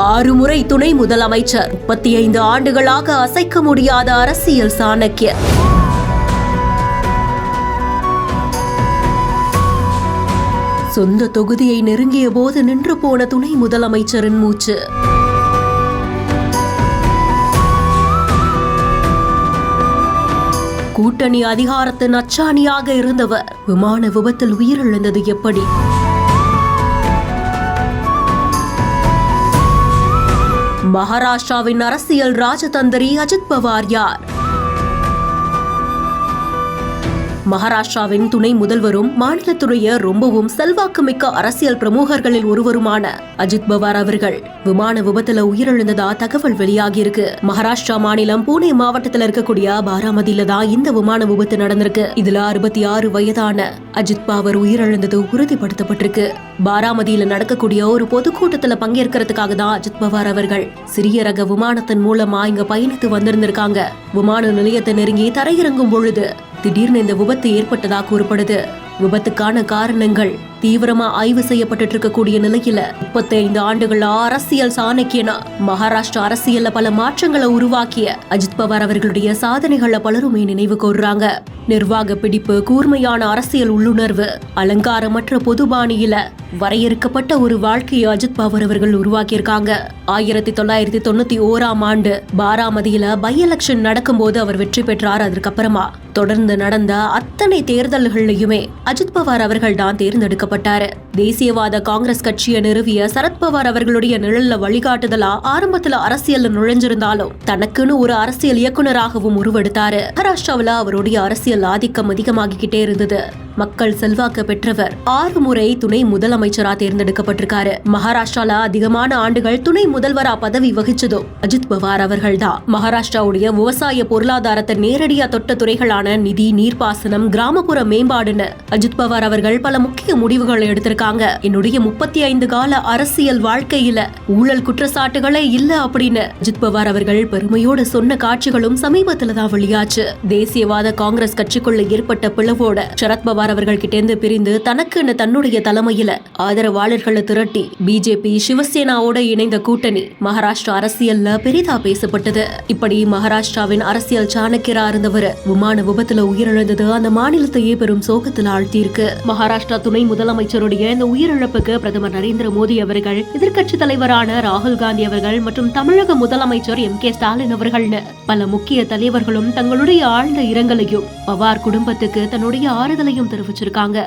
6 முறை துணை முதலமைச்சர், 35 ஆண்டுகளாக அசைக்க முடியாத அரசியல் சாணக்கியர். சொந்த தொகுதியை நெருங்கிய போது நின்று போன துணை முதலமைச்சரின் மூச்சு. கூட்டணி அதிகாரத்தின் அச்சாணியாக இருந்தவர் விமான விபத்தில் உயிரிழந்தது எப்படி? மகாராஷ்டிராவின் அரசியல் ராஜதந்திரி அஜித் பவார் யார்? மகாராஷ்டிராவின் துணை முதல்வரும் மாநிலத்துடைய ரொம்பவும் செல்வாக்குமிக்க அரசியல் பிரமுகர்களில் ஒருவருமான அஜித் பவார் அவர்கள் விமான விபத்துல உயிரிழந்ததா தகவல் வெளியாகி இருக்கு. மகாராஷ்டிரா மாநிலம் பூனே மாவட்டத்தில் இருக்கக்கூடிய பாராமதியில தான் இந்த விமான விபத்து நடந்திருக்கு. இதுல 66 வயதான அஜித் பவார் உயிரிழந்தது உறுதிப்படுத்தப்பட்டிருக்கு. பாராமதியில நடக்கக்கூடிய ஒரு பொதுக்கூட்டத்துல பங்கேற்கிறதுக்காக தான் அஜித் பவார் அவர்கள் சிறிய ரக விமானத்தின் மூலமா இங்க பயணித்து வந்திருந்திருக்காங்க. விமான நிலையத்தை நெருங்கி தரையிறங்கும் பொழுது திடீர்னு இந்த விபத்து ஏற்பட்டதா கூறப்படுது. விபத்துக்கான காரணங்கள் தீவிரமா ஆய்வு செய்யப்பட்டு இருக்கக்கூடிய நிலையில 35 ஆண்டுகள் அரசியல் சாணக்கியனா மகாராஷ்டிரா அரசியல்ல பல மாற்றங்களை உருவாக்கிய அஜித் பவார் அவர்களுடைய சாதனைகளை பலருமே நினைவு கூர்றாங்க. நிர்வாக பிடிப்பு, கூர்மையான அரசியல் உள்ளுணர்வு, அலங்காரமற்ற பொதுபாணியில வரையறுக்கப்பட்ட ஒரு வாழ்க்கையை அஜித் பவார் அவர்கள் உருவாக்கியிருக்காங்க. 1991ஆம் ஆண்டு பாராமதியில பை எலெக்ஷன் நடக்கும் போது அவர் வெற்றி பெற்றார். அதற்கப்புறமா தொடர்ந்து நடந்த அத்தனை தேர்தல்களையுமே அஜித் பவார் அவர்கள் தான் தேர்ந்தெடுக்கப்பட்டாரு. தேசியவாத காங்கிரஸ் கட்சியை நிறுவிய சரத்பவார் அவர்களுடைய நிழல்ல வழிகாட்டுதலா ஆரம்பத்துல அரசியல் நுழைஞ்சிருந்தாலும் தனக்குன்னு ஒரு அரசியல் இயக்குநராகவும் உருவெடுத்தாரு. மகாராஷ்டிராவில அவருடைய அரசியல் ஆதிக்கம் அதிகமாகிக்கிட்டே இருந்தது. மக்கள் செல்வாக்கு பெற்றவர் 6 முறை துணை முதலமைச்சரா தேர்ந்தெடுக்கப்பட்டிருக்காரு. மகாராஷ்டிரால அதிகமான ஆண்டுகள் துணை முதல்வரா பதவி வகிச்சதும் அஜித் பவார் அவர்கள் தான். மகாராஷ்டிராவுடைய விவசாய பொருளாதாரத்தை நேரடியா தொட்ட துறைகளான நிதி, நீர்ப்பாசனம், கிராமப்புற மேம்பாடுன்னு அஜித் பவார் அவர்கள் பல முக்கிய முடிவுகளை எடுத்திருக்காங்க. என்னுடைய 35 கால அரசியல் வாழ்க்கையில ஊழல் குற்றச்சாட்டுகளே இல்ல அப்படின்னு அஜித் பவார் அவர்கள் பெருமையோடு சொன்ன காட்சிகளும் சமீபத்துல தான் வெளியாச்சு. தேசியவாத காங்கிரஸ் கட்சிக்குள்ள ஏற்பட்ட பிளவோட சரத்பவார் அவர்கள் கிட்டேந்து பிரிந்து தனக்குன்னு தன்னுடைய தலைமையில ஆதரவாளர்களை திரட்டி பிஜேபி, சிவசேனாவோட இணைந்த கூட்டணி மகாராஷ்டிரா அரசியல்ல பெரிதா பேசப்பட்டது. இப்படி மகாராஷ்டிராவின் அரசியல் சாணக்கியரா இருந்தவர் விமான விபத்துல உயிரிழந்தது அந்த மாநிலத்தையே பெரும் சோகத்தில் ஆழ்த்தியிருக்கு. மகாராஷ்டிரா துணை முதலமைச்சருடைய இந்த உயிரிழப்புக்கு பிரதமர் நரேந்திர மோடி அவர்கள், எதிர்க்கட்சி தலைவரான ராகுல் காந்தி அவர்கள் மற்றும் தமிழக முதலமைச்சர் MK ஸ்டாலின் அவர்கள்னு பல முக்கிய தலைவர்களும் தங்களுடைய ஆழ்ந்த இரங்கலையும் பவார் குடும்பத்துக்கு தன்னுடைய ஆறுதலையும் தெரிவிச்சிருக்காங்க.